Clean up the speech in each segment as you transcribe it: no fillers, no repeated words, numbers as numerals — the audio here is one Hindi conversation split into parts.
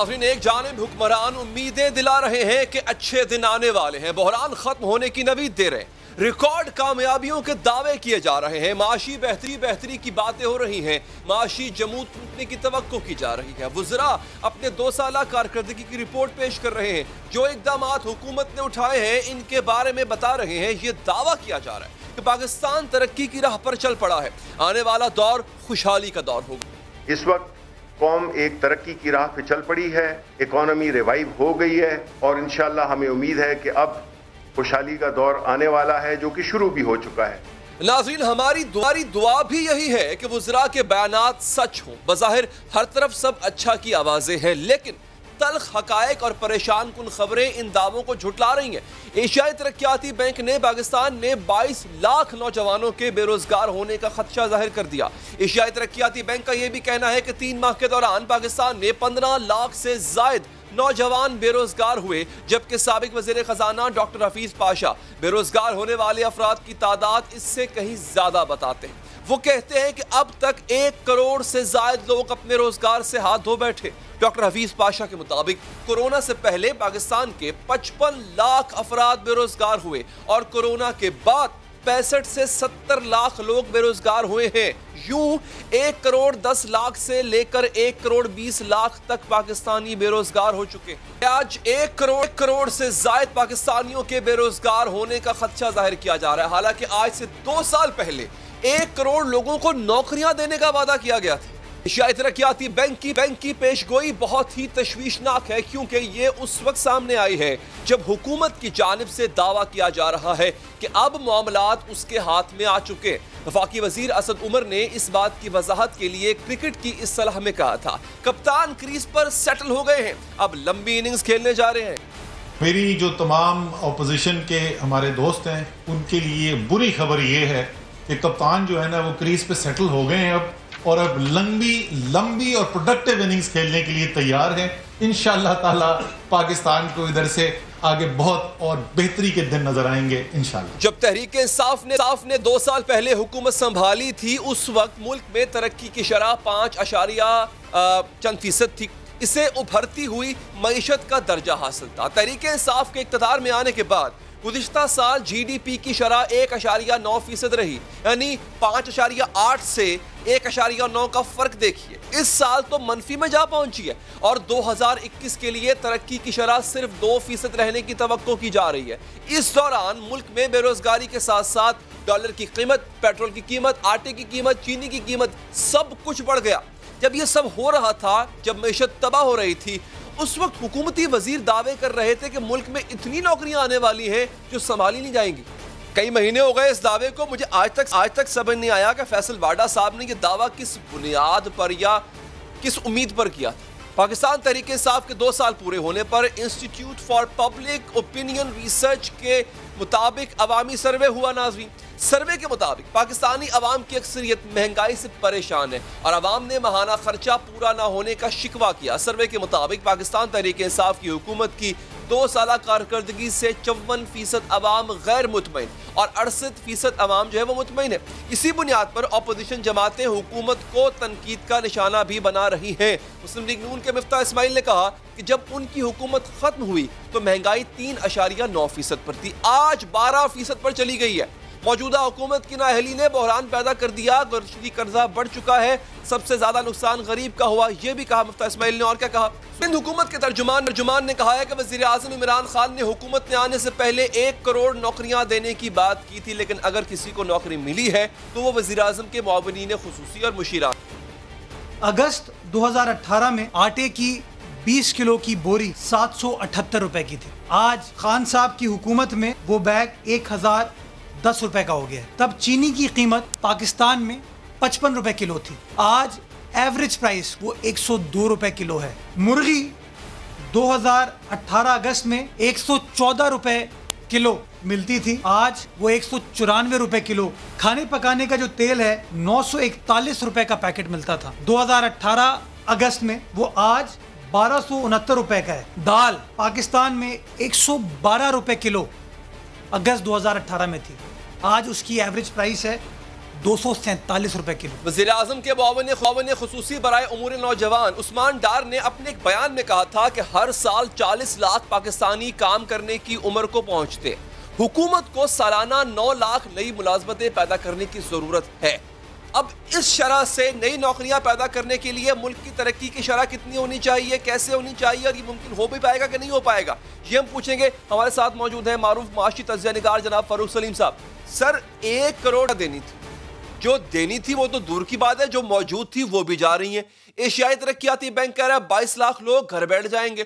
नाज़रीन, एक जानिब हुक्मरान उम्मीदें दिला रहे हैं कि अच्छे दिन आने वाले हैं, बहरान खत्म होने की नवीद दे रहे हैं, रिकॉर्ड कामयाबियों के दावे किए जा रहे हैं, माशी बेहतरी की बातें हो रही हैं, माशी जमूद टूटने की तवक्को की जा रही है। वज़रा अपने 2 साला कारकर्दगी की रिपोर्ट पेश कर रहे हैं, जो इक़दाम हुकूमत ने उठाए हैं इनके बारे में बता रहे हैं। ये दावा किया जा रहा है कि पाकिस्तान तरक्की की राह पर चल पड़ा है, आने वाला दौर खुशहाली का दौर होगा। इस वक्त कौम एक तरक्की की राह पे चल पड़ी है, इकॉनमी रिवाइव हो गई है और इंशाअल्लाह हमें उम्मीद है कि अब खुशहाली का दौर आने वाला है, जो कि शुरू भी हो चुका है। नाज़रीन, हमारी दुआ भी यही है कि वज़रा के बयानात सच हों। बज़ाहिर हर तरफ सब अच्छा की आवाज़ें हैं, लेकिन तल्ख हकायक और परेशान कुन खबरें इन दावों को झुटला रही हैं। एशियाई तरक्याती बैंक ने पाकिस्तान में 22 लाख नौजवानों के बेरोजगार होने का खदशा जाहिर कर दिया। एशियाई तरक्याती बैंक का यह भी कहना है कि 3 माह के दौरान पाकिस्तान में 15 लाख से जायद नौजवान बेरोजगार हुए, जबकि साबिक वज़ीर खजाना डॉक्टर हफीज पाशा बेरोजगार होने वाले अफराद की तादाद इससे कहीं ज्यादा बताते हैं। वो कहते हैं कि अब तक 1 करोड़ से जायद लोग अपने रोजगार से हाथ धो बैठे। डॉक्टर हफीज पाशा के मुताबिक कोरोना से पहले पाकिस्तान के 55 लाख अफराद बेरोजगार हुए और कोरोना के बाद 65 से 70 लाख लोग बेरोजगार हुए हैं। यूं 1 करोड़ 10 लाख से लेकर 1 करोड़ 20 लाख तक पाकिस्तानी बेरोजगार हो चुके हैं। आज 1 करोड़ से जायद पाकिस्तानियों के बेरोजगार होने का खदशा जाहिर किया जा रहा है। हालांकि आज से 2 साल पहले 1 करोड़ लोगों को नौकरियां देने का वादा किया गया था। एशियाई तरक्याती बैंक की पेशगोई बहुत ही तशवीशनाक है, क्योंकि ये उस वक्त सामने आई है जब हुकूमत की जानिब से दावा किया जा रहा है कि अब मामलात उसके हाथ में आ चुके। वफाकी वजीर असद उमर ने इस बात की वजाहत के लिए क्रिकेट की इस सलाह में कहा था, कप्तान क्रीज पर सेटल हो गए हैं, अब लंबी इनिंग्स खेलने जा रहे हैं। मेरी जो तमाम अपोजिशन के हमारे दोस्त हैं उनके लिए बुरी खबर ये है कि कप्तान जो है ना वो क्रीज पे सेटल हो गए हैं और अब लंबी और प्रोडक्टिव इनिंग्स खेलने के लिए तैयार हैं। इंशाअल्लाह ताला पाकिस्तान को इधर से आगे बहुत और बेहतरी के दिन नजर आएंगे इंशाअल्लाह। जब तहरीक इंसाफ ने 2 साल पहले हुकूमत संभाली थी, उस वक्त मुल्क में तरक्की की शरह 5% थी। इसे उभरती हुई मईशत का दर्जा हासिल था। तहरीक इंसाफ के इक़्तिदार में आने के बाद गुज़िश्ता साल GDP की शरह 1.9% रही, यानी 5.8 से 1.9 का फर्क देखिए। इस साल तो मनफी में जा पहुंची है और 2021 के लिए तरक्की की शरह सिर्फ 2% रहने की तवक्को की जा रही है। इस दौरान मुल्क में बेरोजगारी के साथ साथ डॉलर की कीमत, पेट्रोल की कीमत, आटे की कीमत, चीनी की कीमत, सब कुछ बढ़ गया। जब ये सब हो रहा था, जब मईशत तबाह हो रही थी, उस वक्त हुकूमती वजीर दावे कर रहे थे कि मुल्क में इतनी नौकरियां आने वाली हैं जो संभाली नहीं जाएंगी। कई महीने हो गए इस दावे को। मुझे आज तक समझ नहीं आया कि फैसल वाडा साहब ने यह दावा किस बुनियाद पर या किस उम्मीद पर किया था। पाकिस्तान तहरीक इंसाफ के 2 साल पूरे होने पर institute for public opinion research के मुताबिक अवामी सर्वे हुआ। नाज़रीन, सर्वे के मुताबिक पाकिस्तानी अवाम की अक्सरियत महंगाई से परेशान है और अवाम ने माहाना खर्चा पूरा ना होने का शिकवा किया। सर्वे के मुताबिक पाकिस्तान तहरीक इंसाफ की हुकूमत की 2 साला कारकर्दगी से 54% अवाम गैर मुतमईन और 68% अवाम जो है वो मुतमईन है। इसी बुनियाद पर अपोजिशन जमातें हुकूमत को तनकीद का निशाना भी बना रही हैं। मुस्लिम लीग नून के मिफ्ता इस्माइल ने कहा कि जब उनकी हुकूमत खत्म हुई तो महंगाई 3.9% पर थी, आज 12% पर चली गई है। मौजूदा हुकूमत की नाअहली ने बहरान पैदा कर दिया, गरशदी कर्जा बढ़ चुका है, सबसे ज्यादा नुकसान गरीब का हुआ, यह भी कहा मुफ्ती इस्माइल ने। और क्या कहा? सिंध हुकूमत के तर्जुमान ने कहा है कि वज़ीर आज़म इमरान खान ने हुकूमत में आने से पहले 1 करोड़ नौकरियां देने की बात की थी, लेकिन अगर किसी को नौकरी मिली है तो वो वज़ीर आज़म के मुआविनीन खुसूसी और मुशीरान। अगस्त 2018 में आटे की 20 किलो की बोरी 778 रुपए की थी। आज खान साहब की हुकूमत में वो बैग 1010 रुपए का हो गया है। तब चीनी की कीमत पाकिस्तान में 55 रुपए किलो थी, आज एवरेज प्राइस वो 102 रुपए किलो है। मुर्गी 2018 अगस्त में 114 रुपए किलो मिलती थी, आज वो 194 रुपए किलो। खाने पकाने का जो तेल है 941 रुपए का पैकेट मिलता था 2018 अगस्त में, वो आज 1269 रुपए का है। दाल पाकिस्तान में 112 रुपए किलो अगस्त 2018 में थी, आज उसकी एवरेज प्राइस है 247 रुपए किलो। वज़ीर-ए-आज़म के मुआविन खुसूसी बराए उमूर नौजवान उस्मान डार ने अपने एक बयान में कहा था कि हर साल 40 लाख पाकिस्तानी काम करने की उम्र को पहुंचते। हुकूमत को सालाना 9 लाख नई मुलाजमतें पैदा करने की जरूरत है। अब इस शरह से नई नौकरियां पैदा करने के लिए मुल्क की तरक्की की शरह कितनी होनी चाहिए, कैसे होनी चाहिए और ये मुमकिन हो भी पाएगा कि नहीं हो पाएगा, ये हम पूछेंगे। हमारे साथ मौजूद है मारूफ माशी तज्जिया निगार जनाब फरूख सलीम साहब। सर, 1 करोड़ देनी थी, जो देनी थी वो तो दूर की बात है, जो मौजूद थी वो भी जा रही है। एशियाई तरक्याती बैंक कह रहा है 22 लाख लोग घर बैठ जाएंगे।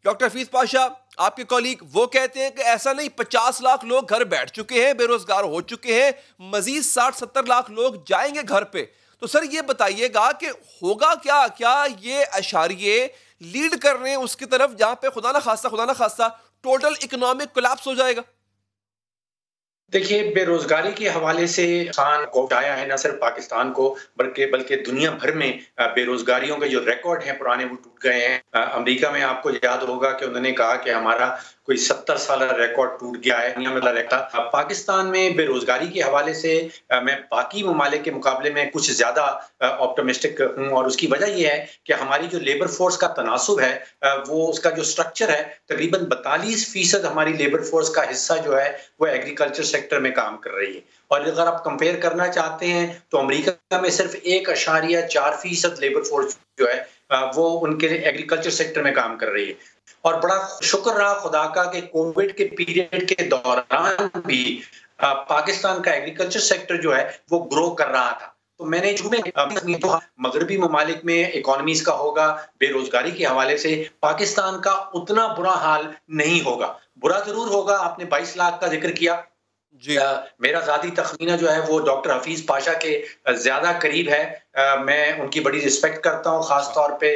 डॉक्टर हफीज पाशा आपके कॉलीग वो कहते हैं कि ऐसा नहीं, 50 लाख लोग घर बैठ चुके हैं, बेरोजगार हो चुके हैं, मजीद 60-70 लाख लोग जाएंगे घर पे। तो सर ये बताइएगा कि होगा क्या, क्या ये अशारिये लीड कर रहे हैं उसकी तरफ जहां पे खुदा ना खास्ता टोटल इकोनॉमिक कोलैप्स हो जाएगा? देखिए, बेरोजगारी के हवाले से खान को उठाया है, न सिर्फ पाकिस्तान को बल्कि दुनिया भर में बेरोजगारियों के जो रिकॉर्ड हैं पुराने वो टूट गए हैं। अमेरिका में आपको याद होगा कि उन्होंने कहा कि हमारा कोई 70 साल रिकॉर्ड टूट गया है दुनिया में रहता। पाकिस्तान में बेरोजगारी के हवाले से मैं बाकी ममालिक के मुकाबले में कुछ ज्यादा ऑप्टिमिस्टिक हूँ, और उसकी वजह यह है कि हमारी जो लेबर फोर्स का तनासुब है, वो उसका जो स्ट्रक्चर है, तकरीबन 42% हमारी लेबर फोर्स का हिस्सा जो है वो एग्रीकल्चर सेक्टर में काम कर रही है। और अगर आप कंपेयर करना चाहते हैं तो अमेरिका में सिर्फ 1.4% लेबर फोर्स जो है वो उनके एग्रीकल्चर सेक्टर में काम कर रही है। और बड़ा शुक्र रहा खुदा का कि कोविड के पीरियड के दौरान भी पाकिस्तान का एग्रीकल्चर सेक्टर जो है वो ग्रो कर रहा था। तो मैंने जो मगरबी ममालिक में इकोनॉमीज का होगा, बेरोजगारी के हवाले से पाकिस्तान का उतना बुरा हाल नहीं होगा। बुरा जरूर होगा। आपने 22 लाख का जिक्र किया जी। मेरा ज़ाती तखमीना जो है वो डॉक्टर हफीज पाशा के ज्यादा करीब है। मैं उनकी बड़ी रिस्पेक्ट करता हूँ, खास तौर पे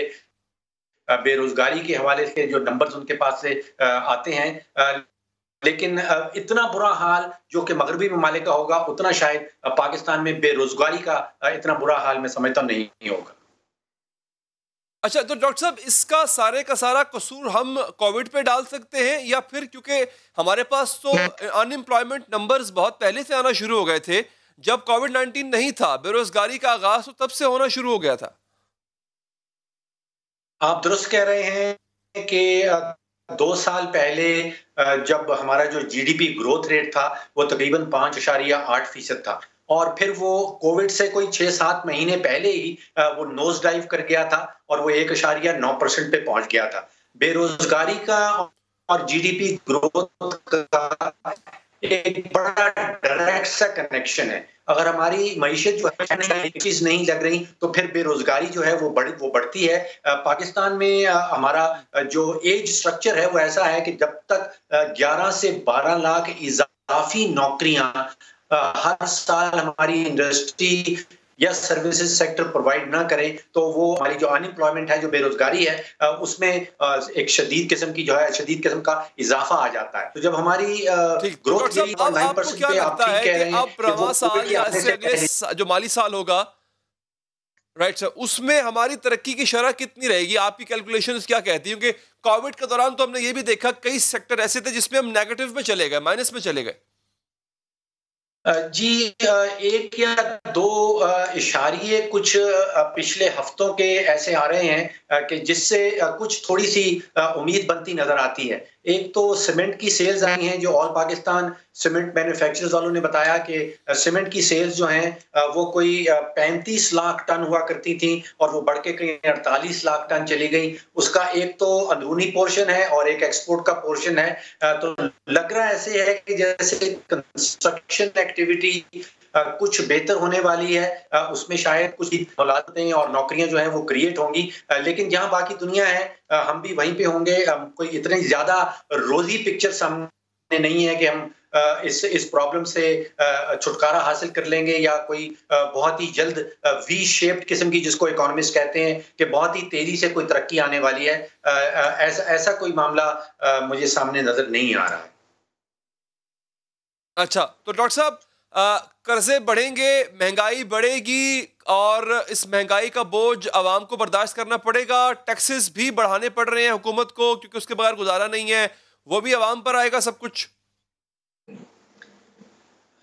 बेरोजगारी के हवाले से जो नंबर्स उनके पास से आते हैं। लेकिन इतना बुरा हाल जो कि मगरबी ममालिक का होगा, उतना शायद पाकिस्तान में बेरोजगारी का इतना बुरा हाल मैं समझता नहीं होगा। अच्छा, तो डॉक्टर साहब, इसका सारे का सारा कसूर हम कोविड पे डाल सकते हैं, या फिर क्योंकि हमारे पास तो अनएम्प्लॉयमेंट नंबर्स बहुत पहले से आना शुरू हो गए थे, जब कोविड-19 नहीं था, बेरोजगारी का आगाज तो तब से होना शुरू हो गया था? आप दुरुस्त कह रहे हैं कि 2 साल पहले जब हमारा जो जीडीपी ग्रोथ रेट था वो तकरीबन 5.8% था, और फिर वो कोविड से कोई 6-7 महीने पहले ही वो नोज डाइव कर गया था और वो 1.9% पे पहुंच गया था। बेरोजगारी का और जीडीपी ग्रोथ का एक बड़ा डायरेक्ट सा कनेक्शन है। अगर हमारी मईशत जो है चीज नहीं लग रही तो फिर बेरोजगारी जो है वो बढ़ती है। पाकिस्तान में हमारा जो एज स्ट्रक्चर है वो ऐसा है कि जब तक 11 से 12 लाख इजाफी नौकरियां हर साल हमारी इंडस्ट्री या सर्विसेज सेक्टर प्रोवाइड ना करे तो वो हमारी जो अनएम्प्लॉयमेंट है, जो बेरोजगारी है, उसमें एक शदीद किस्म का इजाफा आ जाता है। तो जब हमारी ग्रोथ रेट 9% पे आप ठीक कह रहे हैं कि वो साल या अगले जो माली साल होगा, राइट सर, उसमें हमारी तरक्की की शरह कितनी रहेगी? आपकी कैलकुलेशंस क्या कहती हैं? क्योंकि कोविड के दौरान तो हमने ये भी देखा कई सेक्टर ऐसे थे जिसमें हम नेगेटिव में चले गए, माइनस में चले गए। जी, 1 या 2 इशारिये कुछ पिछले हफ्तों के ऐसे आ रहे हैं कि जिससे कुछ थोड़ी सी उम्मीद बनती नजर आती है। एक तो सीमेंट की सेल्स आई हैं, जो ऑल पाकिस्तान सीमेंट मैन्युफैक्चरर्स वालों ने बताया कि सीमेंट की सेल्स जो हैं वो कोई 35 लाख टन हुआ करती थी और वो बढ़ के कहीं 48 लाख टन चली गई। उसका एक तो अंदरूनी पोर्शन है और एक एक्सपोर्ट का पोर्शन है। तो लग रहा ऐसे है कि जैसे कंस्ट्रक्शन एक्टिविटी कुछ बेहतर होने वाली है, उसमें शायद कुछ औलादें और नौकरियां जो है वो क्रिएट होंगी। लेकिन जहां बाकी दुनिया है हम भी वहीं पे होंगे। कोई इतनी ज्यादा रोजी पिक्चर सामने नहीं है कि हम इस प्रॉब्लम से छुटकारा हासिल कर लेंगे या कोई बहुत ही जल्द वी शेप्ड किस्म की, जिसको इकोनॉमिस्ट कहते हैं कि बहुत ही तेजी से कोई तरक्की आने वाली है, ऐसा कोई मामला मुझे सामने नजर नहीं आ रहा है। अच्छा, तो डॉक्टर साहब, कर्जे बढ़ेंगे, महंगाई बढ़ेगी और इस महंगाई का बोझ आवाम को बर्दाश्त करना पड़ेगा। टैक्सेस भी बढ़ाने पड़ रहे हैं हुकूमत को क्योंकि उसके बगैर गुजारा नहीं है, वो भी आवाम पर आएगा सब कुछ।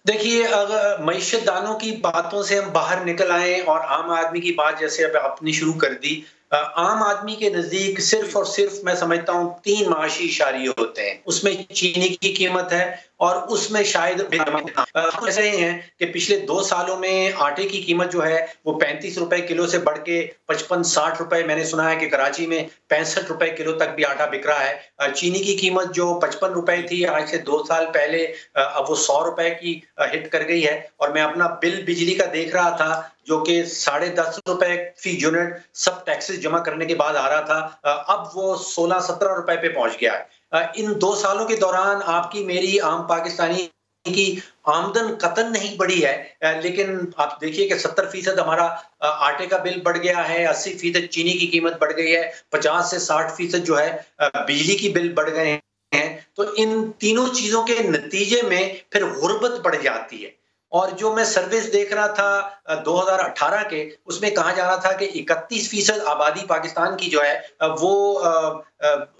देखिए, अगर मईशत दानों की बातों से हम बाहर निकल आए और आम आदमी की बात जैसे अब आपने शुरू कर दी, आम आदमी के नजदीक सिर्फ और सिर्फ मैं समझता हूँ 3 माशी इशारे होते हैं। उसमें चीनी की कीमत है और उसमें शायद ऐसे ही हैं कि पिछले 2 सालों में आटे की कीमत जो है वो 35 रुपए किलो से बढ़ के 55-60 रुपए, मैंने सुना है कि कराची में 65 रुपए किलो तक भी आटा बिक रहा है। चीनी की कीमत जो 55 रुपए थी आज से 2 साल पहले, अब वो 100 रुपए की हिट कर गई है। और मैं अपना बिल बिजली का देख रहा था जो कि 10.5 रुपए फी यूनिट सब टैक्सेस जमा करने के बाद आ रहा था, अब वो 16-17 रुपए पे पहुंच गया है। इन 2 सालों के दौरान आपकी मेरी आम पाकिस्तानी की आमदन कतन नहीं बढ़ी है, लेकिन आप देखिए कि 70% हमारा आटे का बिल बढ़ गया है, 80% चीनी की कीमत बढ़ गई है, 50 से 60% जो है बिजली की बिल बढ़ गए हैं। तो इन तीनों चीजों के नतीजे में फिर गुर्बत बढ़ जाती है। और जो मैं सर्विस देख रहा था 2018 के, उसमें कहा जा रहा था कि 31% आबादी पाकिस्तान की जो है वो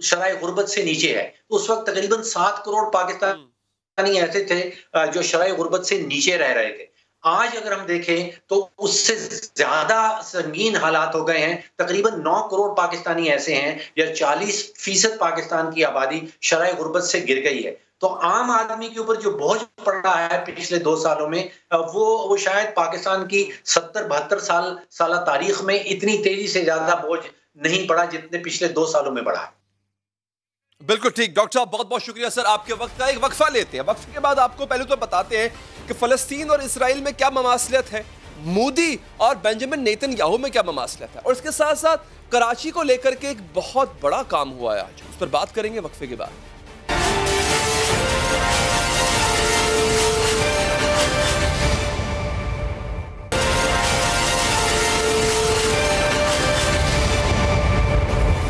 शराय गुर्बत से नीचे है। तो उस वक्त तकरीबन 7 करोड़ पाकिस्तानी ऐसे थे जो शराय गुर्बत से नीचे रह रहे थे। आज अगर हम देखें तो उससे ज्यादा संगीन हालात हो गए हैं। तकरीबन 9 करोड़ पाकिस्तानी ऐसे हैं या 40% पाकिस्तान की आबादी शराय गुर्बत से गिर गई है। तो आम आदमी के ऊपर जो बोझ पड़ रहा है पिछले 2 सालों में, वो शायद पाकिस्तान की 70-72 साल तारीख में इतनी तेजी से ज्यादा बोझ नहीं पड़ा जितने पिछले 2 सालों में बढ़ा है। बिल्कुल ठीक डॉक्टर साहब, बहुत बहुत शुक्रिया सर। आपके वक्त का एक वक्फा लेते हैं। वक्फे के बाद आपको पहले तो बताते हैं कि फलस्तीन और इसराइल में क्या ममासलियत है, मोदी और बेंजामिन नेतन्याहू में क्या ममासलियत है, और इसके साथ साथ कराची को लेकर के एक बहुत बड़ा काम हुआ है आज, उस पर बात करेंगे वक्फे के बाद।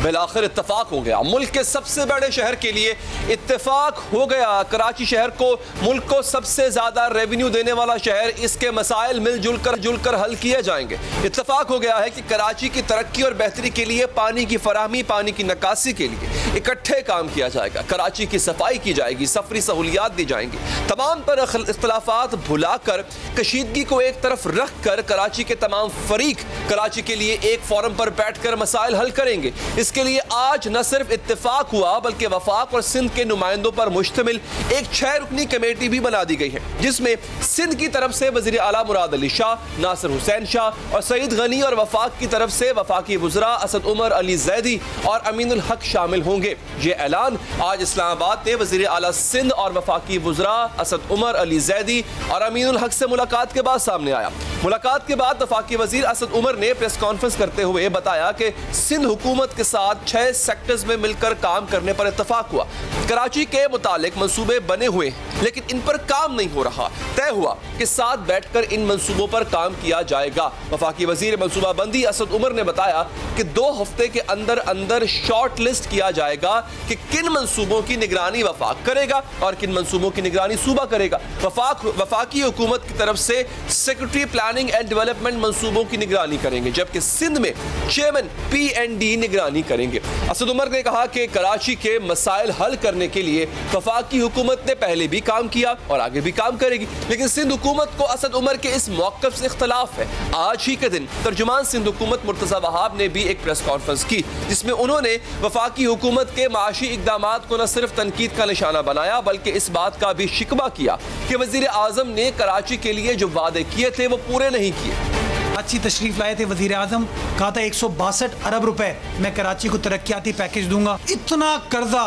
बिलाखिर इत्तेफाक हो गया, मुल्क के सबसे बड़े शहर के लिए इत्तेफाक हो गया। कराची शहर को मुल्क को सबसे ज्यादा रेवेन्यू देने वाला शहर, इसके मसाइल मिलजुल कर हल किए जाएंगे। इत्तेफाक हो गया है कि कराची की तरक्की और बेहतरी के लिए पानी की फराहमी, पानी की निकासी के लिए इकट्ठे काम किया जाएगा। कराची की सफाई की जाएगी, सफरी सहूलियात दी जाएंगी। तमाम तरह इख्तलाफात भुलाकर, कशीदगी को एक तरफ रख कर कराची के तमाम फरीक कराची के लिए एक फोरम पर बैठकर मसाइल हल करेंगे। इसके लिए आज न सिर्फ इत्तेफाक हुआ बल्कि वफाक और सिंध के नुमाइंदों पर मुश्तमिल एक 6 रुकनी कमेटी भी बना दी गई है, जिसमें सिंध की तरफ से वजीर आला मुराद अली शाह, नासिर हुसैन शाह और सईद गनी, और वफाक की तरफ से वफाकी वुज़रा असद उमर अली जैदी और अमीनुल हक शामिल होंगे। ये ऐलान आज इस्लामाबाद में वजीर आला सिंध और वफाकी वुज़रा असद उमर अली जैदी और अमीनुल हक से मुलाकात के बाद सामने आया। मुलाकात के बाद वफाकी वजीर असद उमर ने प्रेस कॉन्फ्रेंस करते हुए बताया कि सिंध हुकूमत के साथ 6 सेक्टर्स में मिलकर काम करने पर इत्तेफाक हुआ। कराची के मुतालिक मंसूबे बने हुए, लेकिन इन पर काम नहीं हो रहा। तय हुआ कि साथ बैठकर इन मंसूबों पर काम किया जाएगा। वफाकी वजीर मंसूबाबंदी असद उमर ने बताया कि 2 हफ्ते के अंदर अंदर शॉर्ट लिस्ट किया जाएगा कि किन मंसूबों की निगरानी वफाक करेगा और किन मंसूबों की निगरानी सूबा करेगा। वफाकी हुकूमत की तरफ से सेक्रेटरी प्लानिंग एंड डेवलपमेंट मंसूबों की निगरानी करेंगे, जबकि सिंध में चेयरमैन PND निगरानी करेंगे। असद उमर ने कहा कि कराची के मसाइल हल करने के लिए वफाकी हुकूमत ने पहले भी काम किया और आगे भी काम करेगी, लेकिन सिंध हुकूमत को असद उमर के इस मौक़िफ़ से इख्तलाफ है। आज ही के दिन तर्जुमान सिंध हुकूमत मुर्तज़ा वहाब ने भी एक प्रेस कॉन्फ्रेंस की, जिसमें उन्होंने वफाकी हुकूमत के माशी इक़दामात को न सिर्फ तनकीद का निशाना बनाया बल्कि इस बात का भी शिकवा किया कि वज़ीर आज़म ने कराची के लिए जो वादे किए थे वो पूरे नहीं किए। अच्छी तशरीफ लाए थे वजीर आजम, कहा था 162 अरब रुपए मैं कराची को तरक्याती पैकेज दूंगा। इतना कर्जा,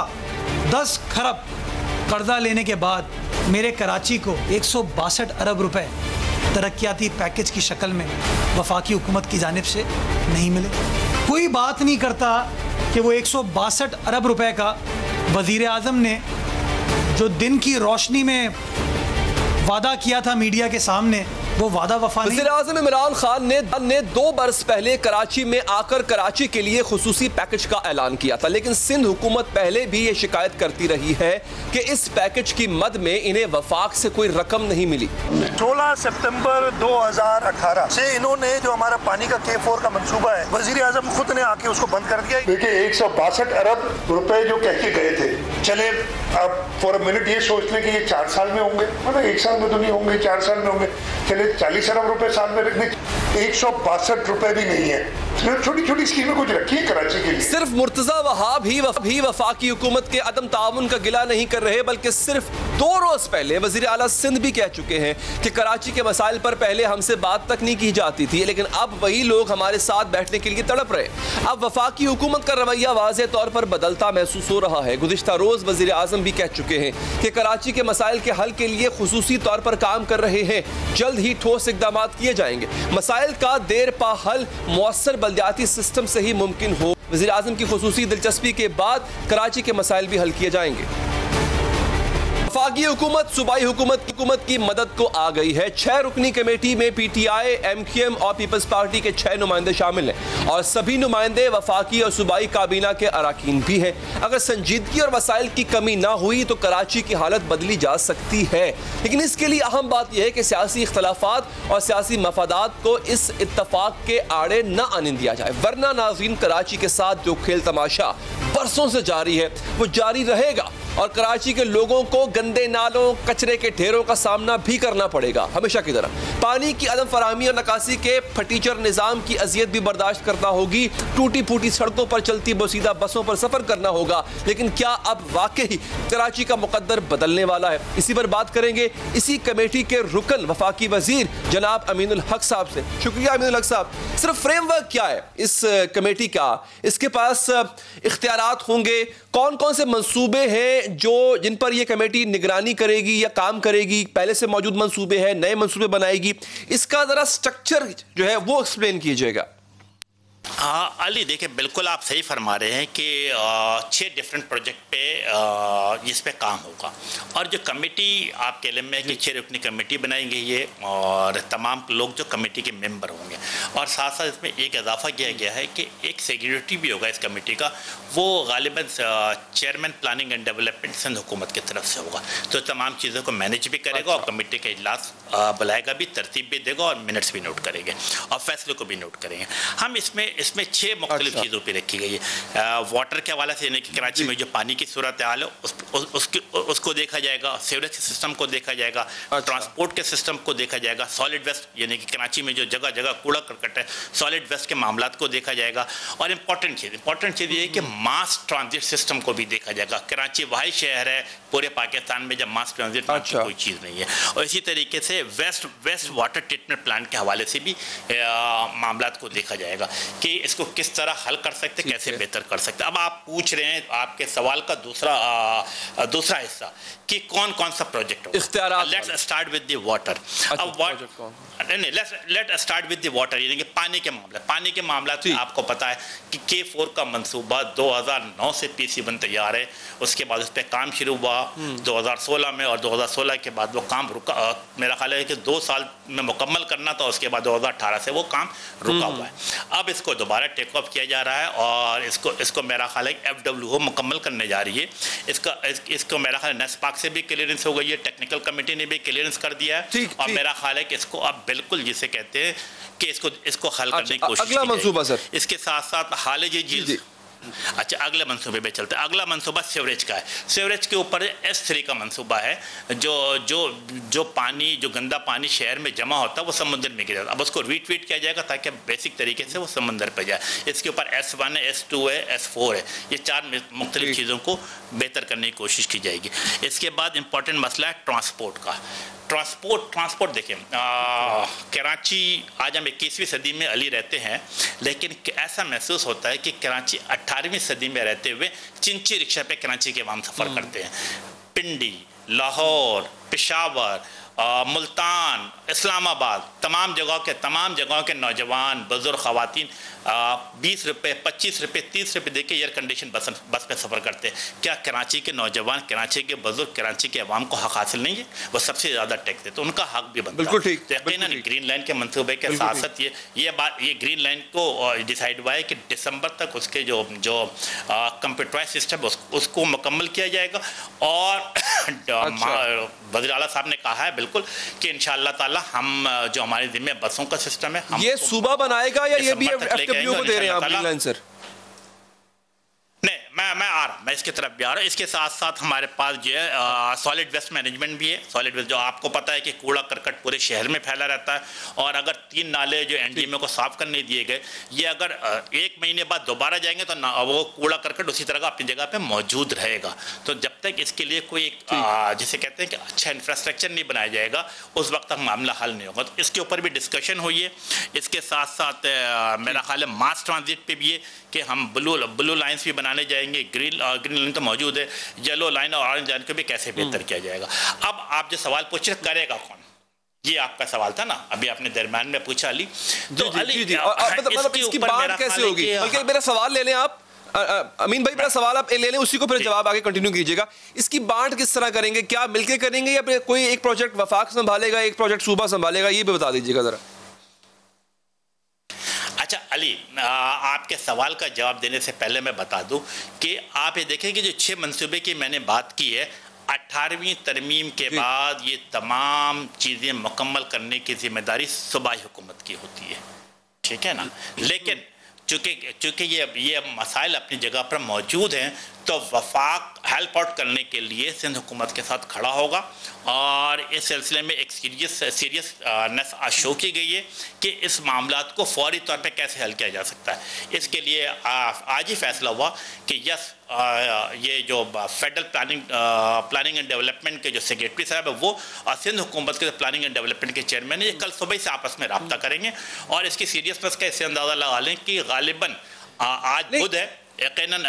10 खरब कर्जा लेने के बाद मेरे कराची को 162 अरब रुपए तरक्याती पैकेज की शक्ल में वफाकी हुकूमत की जानिब से नहीं मिले। कोई बात नहीं करता कि वो 162 अरब रुपए का वजीर आजम ने जो दिन की रोशनी में वादा किया था मीडिया के सामने वो वादा वफा नहीं। वज़ीर-ए-आज़म इमरान खान ने 2 बरस पहले कराची में आकर कराची के लिए खुसूसी पैकेज का ऐलान किया था, लेकिन सिंध हुकूमत पहले भी ये शिकायत करती रही है कि इस पैकेज की मद में इन्हें वफाक से कोई रकम नहीं मिली। 16 सितंबर 2018 से इन्होंने जो हमारा पानी का K4 का मंसूबा है, वज़ीर-ए-आज़म खुद ने आके उसको बंद कर दिया। देखिए 162 अरब रुपए जो कह के गए थे, चले आप फॉर अ मिनट ये सोच लें कि ये 4 साल में होंगे, मतलब 1 साल में तो नहीं होंगे, 4 साल में होंगे, चले 40 अरब रुपए साल में रखने, 162 रुपए भी नहीं है। छोटी छोटी स्कीमें कुछ रखी है कराची के लिए। सिर्फ मुर्तजा वहाब ही वफाकी हुकूमत के अदम ताउन का गिला नहीं कर रहे, बल्कि सिर्फ 2 रोज पहले वजीर आला सिंध भी कह चुके हैं कि कराची के मसाइल पर पहले हमसे बात तक नहीं की जाती थी, लेकिन अब वही लोग हमारे साथ बैठने के लिए तड़प रहे। अब वफाकी हुकूमत का रवैया वाज़ेह तौर पर बदलता महसूस हो रहा है। गुज़िश्ता रोज वजीर आज़म भी कह चुके हैं कि कराची के मसाइल के हल के लिए खुसूसी तौर पर काम कर रहे हैं, जल्द ही ठोस इक़दाम किए जाएंगे। मसाइल का देर पा हल मौसर बल्दियाती सिस्टम से ही मुमकिन हो। वज़ीर आज़म की खुसूसी दिलचस्पी के बाद कराची के मसाइल भी हल किए जाएंगे। वफाकी हुकूमत सूबाई हुकूमत की मदद को आ गई है। 6 रुकनी कमेटी में PTI, MQM और पीपल्स पार्टी के 6 नुमाइंदे शामिल हैं और सभी नुमाइंदे वफाकी और सूबाई काबीना के अराकीन भी हैं। अगर संजीदगी और वसाइल की कमी ना हुई तो कराची की हालत बदली जा सकती है, लेकिन इसके लिए अहम बात यह है कि सियासी इख्तलाफात और सियासी मफादात को इस इत्तफाक के आड़े न आने दिया जाए, वरना नाज़रीन कराची के साथ जो खेल तमाशा बरसों से जारी है वो जारी रहेगा और कराची के लोगों को गंदे नालों, कचरे के ढेरों का सामना भी करना पड़ेगा। हमेशा की तरह पानी की अदम फराहमी और नकासी के फटीचर निज़ाम की अजियत भी बर्दाश्त करना होगी। टूटी फूटी सड़कों पर चलती बोसीदा बसों पर सफर करना होगा, लेकिन क्या अब वाकई कराची का मुकद्दर बदलने वाला है? इसी पर बात करेंगे इसी कमेटी के रुकन वफाकी वजीर जनाब अमीनुल हक साहब से। शुक्रिया अमीनुल हक साहब। सिर्फ फ्रेमवर्क क्या है इस कमेटी का, इसके पास इख्तियारात होंगे, कौन कौन से मंसूबे हैं जिन पर यह कमेटी निगरानी करेगी या काम करेगी, पहले से मौजूद मंसूबे हैं, नए मंसूबे बनाएगी, इसका जरा स्ट्रक्चर जो है वो एक्सप्लेन कीजिएगा। हाँ अली, देखिए बिल्कुल आप सही फरमा रहे हैं कि 6 डिफरेंट प्रोजेक्ट पे इस पे काम होगा और जो कमेटी आपके इल्म में कि 6 रुकनी कमेटी बनाई गई है और तमाम लोग जो कमेटी के मेंबर होंगे और साथ साथ इसमें एक इजाफा किया गया है कि एक सेक्रेटरी भी होगा इस कमेटी का, वो गालिबन chairman planning and development Sindh हुकूमत की तरफ से होगा, तो तमाम चीज़ों को मैनेज भी करेगा और कमेटी का इजलास बुलाएगा भी, तरतीब भी देगा और मिनट्स भी नोट करेंगे और फैसले को भी नोट करेंगे। हम इसमें 6 मुख्तलिफ चीज़ों पर रखी गई है। वाटर के हवाले से यानी कि कराची में जो पानी की सूरत हाल है उसको देखा जाएगा, सीवरेज के सिस्टम को देखा जाएगा, ट्रांसपोर्ट के सिस्टम को देखा जाएगा, सॉलिड वेस्ट यानी कि कराची में जो जगह जगह कूड़ा करकट है, सॉलिड वेस्ट के मामलात को देखा जाएगा और इम्पॉर्टेंट चीज़ ये है कि मास ट्रांजिट सिस्टम को भी देखा जाएगा। कराची वही शहर है पूरे पाकिस्तान में जब मास ट्रांजिट कोई चीज़ नहीं है और इसी तरीके से वेस्ट वाटर ट्रीटमेंट प्लांट के हवाले से भी मामलात को देखा जाएगा कि इसको किस तरह हल कर सकते, कैसे बेहतर कर सकते। अब आप पूछ रहे हैं आपके सवाल का दूसरा हिस्सा कि कौन कौन सा प्रोजेक्ट होगा। Let's start with the water. Let's start with the water यानी कि पानी के मामला से आपको पता है कि K4 का मंसूबा 2009 से PC1 तैयार है, उसके बाद उस पर काम शुरू हुआ 2016 में और 2016 के बाद वो काम रुका, मेरा ख्याल है कि 2 साल में मुकम्मल करना था, उसके बाद 2018 से वो काम रुका हुआ है। अब इसको दोबारा टेक ऑफ किया जा रहा है और इसको मेरा ख्याल है FWO मुकम्मल करने जा रही है। इसको मेरा ख्याल नेस्पाक से भी क्लियरेंस हो गई है, टेक्निकल कमेटी ने भी क्लियरेंस कर दिया है और मेरा ख्याल है कि इसको अब बिल्कुल जिसे कहते हैं कि इसको हल करने की कोशिश अगला मंसूबा सर, इसके साथ साथ हाल ही झील। अच्छा, अगले मंसूबे पे चलते हैं। अगला मंसूबा सीवरेज का है। सीवरेज के ऊपर S3 का मंसूबा है, जो पानी, जो गंदा पानी शहर में जमा होता है वो समुद्र में गिर जाता है। अब उसको रीट्रीट किया जाएगा ताकि बेसिक तरीके से वो समुद्र पर जाए। इसके ऊपर S1 है, S2 है, S4 है, ये 4 मुख्तलिफ चीज़ों को बेहतर करने की कोशिश की जाएगी। इसके बाद इंपॉर्टेंट मसला है ट्रांसपोर्ट का। ट्रांसपोर्ट देखिए, कराची आज हम 21वीं सदी में अली रहते हैं, लेकिन ऐसा महसूस होता है कि कराची 18वीं सदी में रहते हुए चिंची रिक्शा पे कराची के आवाम सफ़र करते हैं। पिंडी, लाहौर, पेशावर मुल्तान, इस्लामाबाद, तमाम जगहों के नौजवान, बुजुर्ग, ख़वातीन 20 रुपये, 25 रुपये, 30 रुपये देके एयर कंडीशन बस पे सफ़र करते हैं। क्या कराची के नौजवान, कराची के बुजुर्ग, कराची के अवाम को हक हासिल नहीं है? वो सबसे ज़्यादा टैक्स देते, तो उनका हक भी बनता है। बिल्कुल ठीक। यकीनन ग्रीन लाइन के मंसूबे के साथ साथ ये ग्रीन लाइन को डिसाइड हुआ है कि दिसंबर तक उसके जो कंप्यूटराइज सिस्टम उसको मुकम्मल किया जाएगा। और वज़ीर आला साहब ने कहा है बिल्कुल कि इंशाअल्लाह ताला हम जो हमारे ज़िम्मे बसों का सिस्टम है, हम ये सूबा बनाएगा या ये भी एफडब्ल्यू को दे रहे हैं आप ग्रीन लाइन? सर नहीं, मैं इसकी तरफ भी आ रहा हूँ। इसके साथ साथ हमारे पास जो है सॉलिड वेस्ट मैनेजमेंट भी है। सॉलिड वेस्ट जो आपको पता है कि कूड़ा करकट पूरे शहर में फैला रहता है, और अगर 3 नाले जो एनडीएमए को साफ करने दिए गए, ये अगर 1 महीने बाद दोबारा जाएंगे तो वो कूड़ा करकट उसी तरह का अपनी जगह पे मौजूद रहेगा। तो जब तक इसके लिए कोई जिसे कहते हैं कि अच्छा इंफ्रास्ट्रक्चर नहीं बनाया जाएगा, उस वक्त तक मामला हल नहीं होगा। तो इसके ऊपर भी डिस्कशन हुई है। इसके साथ साथ मेरा ख्याल है मास ट्रांजिट पे भी है कि हम ब्लू लाइन्स भी बनाने जाएंगे। ग्रीन लाइन तो मौजूद है, येलो लाइन और ऑरेंज लाइन को भी कैसे बेहतर किया जाएगा। अब आप जो सवाल पूछ रहे, करेगा कौन, ये आपका सवाल था ना, अभी आपने दरमियान में पूछा अली। तो अली मतलब इसकी बात कैसे होगी? बल्कि मेरा सवाल ले लें आप अमीन भाई, मेरा सवाल आप ले लें, उसी को फिर जवाब आगे कंटिन्यू कीजिएगा। इसकी बांट किस तरह करेंगे? क्या मिलके करेंगे या कोई एक प्रोजेक्ट वफाक संभालेगा, एक प्रोजेक्ट सूबा संभालेगा? ये भी बता दीजिएगा जरा। अच्छा अली, आपके सवाल का जवाब देने से पहले मैं बता दूं कि आप ये देखें कि जो 6 मंसूबे की मैंने बात की है, 18वीं तरमीम के बाद ये तमाम चीज़ें मुकम्मल करने की जिम्मेदारी सूबाई हुकूमत की होती है, ठीक है ना। लेकिन चूँकि ये मसाइल अपनी जगह पर मौजूद हैं, तो वफाक हेल्प आउट करने के लिए सिंध हुकूमत के साथ खड़ा होगा, और इस सिलसिले में एक सीरियसनेस शो की गई है कि इस मामलात को फौरी तौर पे कैसे हल किया जा सकता है। इसके लिए आज ही फैसला हुआ कि ये जो फेडरल प्लानिंग एंड डेवलपमेंट के जो सेक्रेटरी साहब है वो और सिंध हुकूमत के प्लानिंग एंड डेवलपमेंट के चेयरमैन है, ये कल सुबह से आपस में रब्ता करेंगे। और इसकी सीरियसनेस का इससे अंदाज़ा लगा लें कि गालिबन आज बुध है, यकीनन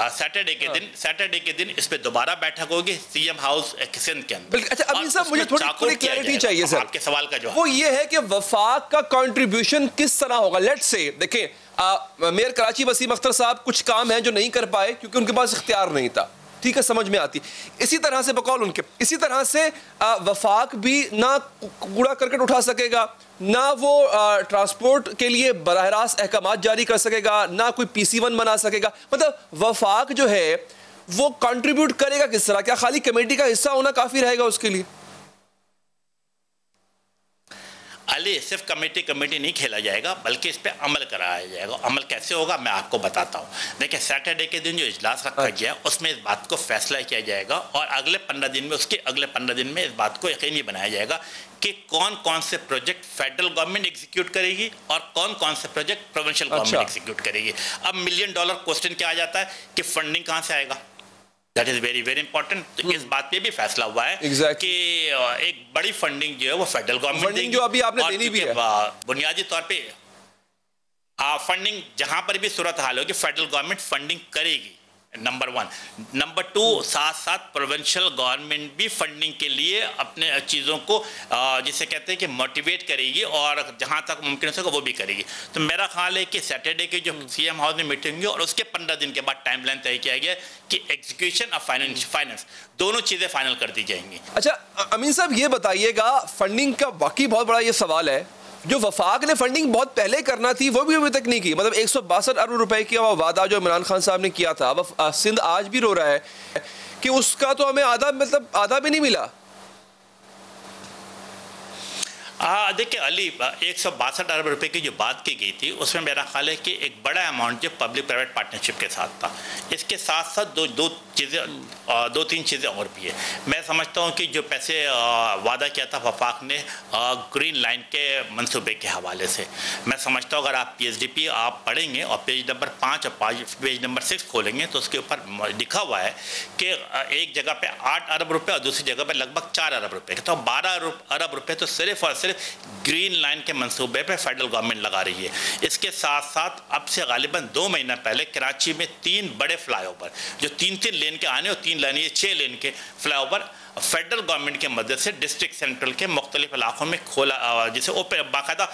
सैटरडे के दिन इस पे दोबारा बैठक होगी सीएम हाउस सिंध के अंदर। अच्छा अभी साहब, मुझे थोड़ी क्लैरिटी चाहिए सर। आपके सवाल का जवाब वो ये है कि वफाक का कंट्रीब्यूशन किस तरह होगा? लेट्स से देखिए, मेयर कराची वसीम अख्तर साहब कुछ काम है जो नहीं कर पाए क्योंकि उनके पास इख्तियार नहीं था, ठीक है, समझ में आती। इसी तरह से बकौल उनके, इसी तरह से वफाक भी ना कूड़ा करकट उठा सकेगा, ना वो ट्रांसपोर्ट के लिए बराह रास्त अहकामात जारी कर सकेगा, ना कोई PC1 बना सकेगा। मतलब वफाक जो है वो कंट्रीब्यूट करेगा किस तरह? क्या खाली कमेटी का हिस्सा होना काफ़ी रहेगा उसके लिए? अली, सिर्फ कमेटी नहीं खेला जाएगा, बल्कि इस पे अमल कराया जाएगा। अमल कैसे होगा मैं आपको बताता हूँ। देखिए, सैटरडे के दिन जो इजलास रखा गया उसमें इस बात को फैसला किया जाएगा, और अगले 15 दिन में इस बात को यकीनी बनाया जाएगा कि कौन कौन से प्रोजेक्ट फेडरल गवर्नमेंट एग्जीक्यूट करेगी और कौन कौन से प्रोजेक्ट प्रोविंशियल गवर्नमेंट एग्जीक्यूट करेगी। अब $1 मिलियन क्वेश्चन क्या आ जाता है कि फंडिंग कहाँ से आएगा? That is very very important. तो इस बात पे भी फैसला हुआ है कि एक बड़ी फंडिंग जो है वो फेडरल गवर्नमेंट देगी, जो अभी आपने देनी भी है। बुनियादी तौर पे फंडिंग जहां पर भी सूरत हाल होगी फेडरल गवर्नमेंट फंडिंग करेगी, नंबर 1। नंबर 2, साथ साथ प्रोविंशियल गवर्नमेंट भी फंडिंग के लिए अपने चीज़ों को जिसे कहते हैं कि मोटिवेट करेगी, और जहां तक मुमकिन हो सके वो भी करेगी। तो मेरा ख्याल है कि सैटरडे की जो सीएम हाउस में मीटिंग हुई और उसके 15 दिन के बाद टाइमलाइन तय किया गया कि एग्जीक्यूशन ऑफ फाइनेंस दोनों चीज़ें फाइनल कर दी जाएंगी। अच्छा अमीन साहब, ये बताइएगा, फंडिंग का वाकई बहुत बड़ा ये सवाल है। जो वफाक ने फंडिंग बहुत पहले करना थी वो भी अभी तक नहीं की। मतलब 162 अरब रुपए की वादा जो इमरान खान साहब ने किया था, अब सिंध आज भी रो रहा है कि उसका तो हमें आधा भी नहीं मिला। देखिए अली, 162 अरब रुपए की जो बात की गई थी उसमें मेरा ख्याल है कि एक बड़ा अमाउंट जो पब्लिक प्राइवेट पार्टनरशिप के साथ था। इसके साथ साथ दो तीन चीज़ें और भी है। मैं समझता हूँ कि जो पैसे वादा किया था वफाक ने ग्रीन लाइन के मंसूबे के हवाले से, मैं समझता हूँ अगर आप PSDP आप पढ़ेंगे और पेज नंबर 5 और पेज नंबर 6 खोलेंगे तो उसके ऊपर लिखा हुआ है कि एक जगह पे 8 अरब रुपये और दूसरी जगह पे लगभग 4 अरब रुपये, तो 12 अरब रुपये तो सिर्फ और सिर्फ ग्रीन लाइन के मंसूबे पे फेडरल गवर्नमेंट लगा रही है। इसके साथ साथ अब से गालिबन 2 महीना पहले कराची में 3 बड़े फ्लाईओवर जो 3-3 लेन के आने और 3 लेन ये 6 लेन के फ्लाईओवर फेडरल गवर्नमेंट की मदद से डिस्ट्रिक्ट सेंट्रल के मुख्तलिफ इलाकों में खोला, जिसे बाकायदा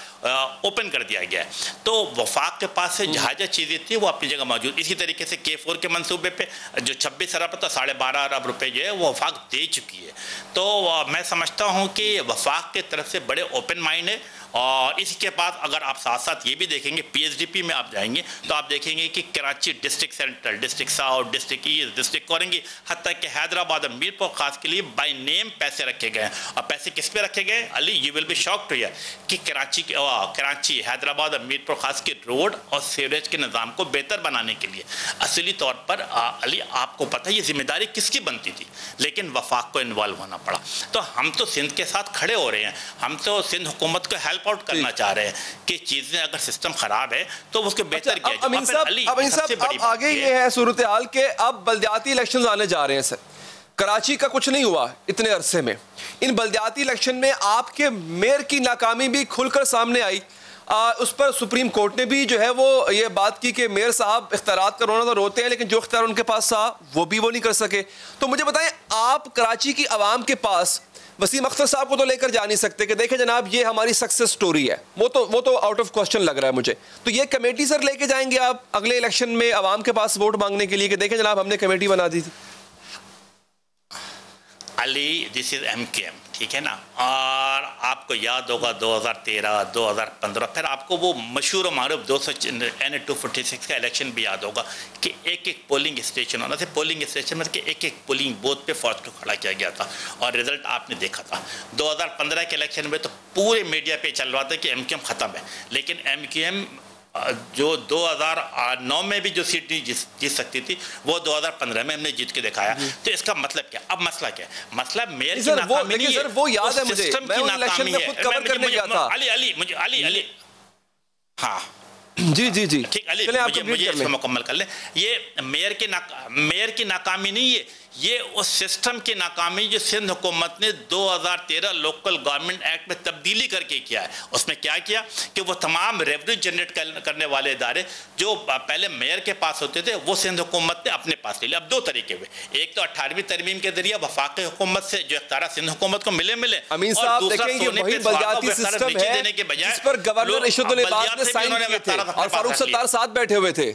ओपन कर दिया गया है। तो वफाक के पास से जहाँ जहाँ चीज़ें थी वो अपनी जगह मौजूद। इसी तरीके से K4 के मंसूबे पे जो 26 अरब था 12.5 अरब रुपए जो है वो वफाक दे चुकी है। तो मैं समझता हूँ कि वफाक की तरफ से बड़े ओपन माइंड है। और इसके बाद अगर आप साथ साथ ये भी देखेंगे PSDP में आप जाएंगे तो आप देखेंगे कि Karachi district central, district south, district east, district Korangi, हत्ता कि हैदराबाद और मीरपुर खास के लिए बाय नेम पैसे रखे गए हैं। और पैसे किस पे रखे गए? Ali you will be shocked to hear कि कराची हैदराबाद और मीरपुर खास के रोड और सीवरेज के निज़ाम को बेहतर बनाने के लिए। असली तौर पर अली आपको पता है ये जिम्मेदारी किसकी बनती थी, लेकिन वफाक को इन्वॉल्व होना पड़ा। तो हम तो सिंध के साथ खड़े हो रहे हैं, हम तो सिंध हुकूमत को हेल्प आउट करना चाह रहे हैं कि चीजें अगर सिस्टम खराब है तो उसको बेहतर किया जाए। अमीन साहब अब आगे ये है सूरत हाल के अब बल्दियाती इलेक्शंस आने जा रहे हैं सर। कराची का कुछ नहीं हुआ इतने अरसे में, इन बल्दियाती इलेक्शन में आपके मेयर की नाकामी भी खुलकर सामने आई। उस पर सुप्रीम कोर्ट ने भी जो है वो ये बात की कि मेयर साहब इख्तियारात का रोना तो रोते हैं लेकिन जो इख्तियार उनके पास था वो भी वो नहीं कर सके। तो मुझे बताएं, आप कराची की आवाम के पास वसीम अख्तर साहब को तो लेकर जा नहीं सकते कि देखें जनाब ये हमारी सक्सेस स्टोरी है, वो तो आउट ऑफ क्वेश्चन लग रहा है मुझे। तो ये कमेटी सर लेके जाएंगे आप अगले इलेक्शन में आवाम के पास वोट मांगने के लिए कि देखें जनाब हमने कमेटी बना दी थी? अली दिस इज MKM, ठीक है ना। और आपको याद होगा 2013, 2015 फिर आपको वो मशहूर और मारूफ 246 का इलेक्शन भी याद होगा कि एक पोलिंग स्टेशन होना था। पोलिंग स्टेशन में एक पोलिंग बूथ पे फौज को खड़ा किया गया था और रिजल्ट आपने देखा था। 2015 के इलेक्शन में तो पूरे मीडिया पे चल रहा था कि MKM ख़त्म है, लेकिन MKM जो 2009 में भी जो सीट जीत सकती थी वो 2015 में हमने जीत के दिखाया। तो इसका मतलब क्या? अब मसला क्या है? मसला मेयर की नाकामी नहीं है, वो याद है मुझे, मैं उस इलेक्शन में खुद कवर करने गया था। अली हाँ जी ठीक अली, मुझे इसको मुकम्मल कर ले। ये मेयर की नाकामी नहीं है, ये उस सिस्टम की नाकामी जो सिंध हुकूमत ने 2013 लोकल गवर्नमेंट एक्ट में तब्दीली करके किया है। उसमें क्या किया कि वो तमाम रेवेन्यू जनरेट करने वाले इदारे जो पहले मेयर के पास होते थे वो सिंध हुकूमत ने अपने पास ले लिया। अब 2 तरीके हुए, एक तो 18वीं तरमीम के जरिए वफाकी हुकूमत से जो इख्तियार सिंध हुकूमत को मिले अमीन साहब देखें ये वही बल्दियाती सिस्टम है जिस पर गवर्नर इरशादुल इबाद ने साइन किए थे और फारूक सत्तार साथ बैठे हुए थे।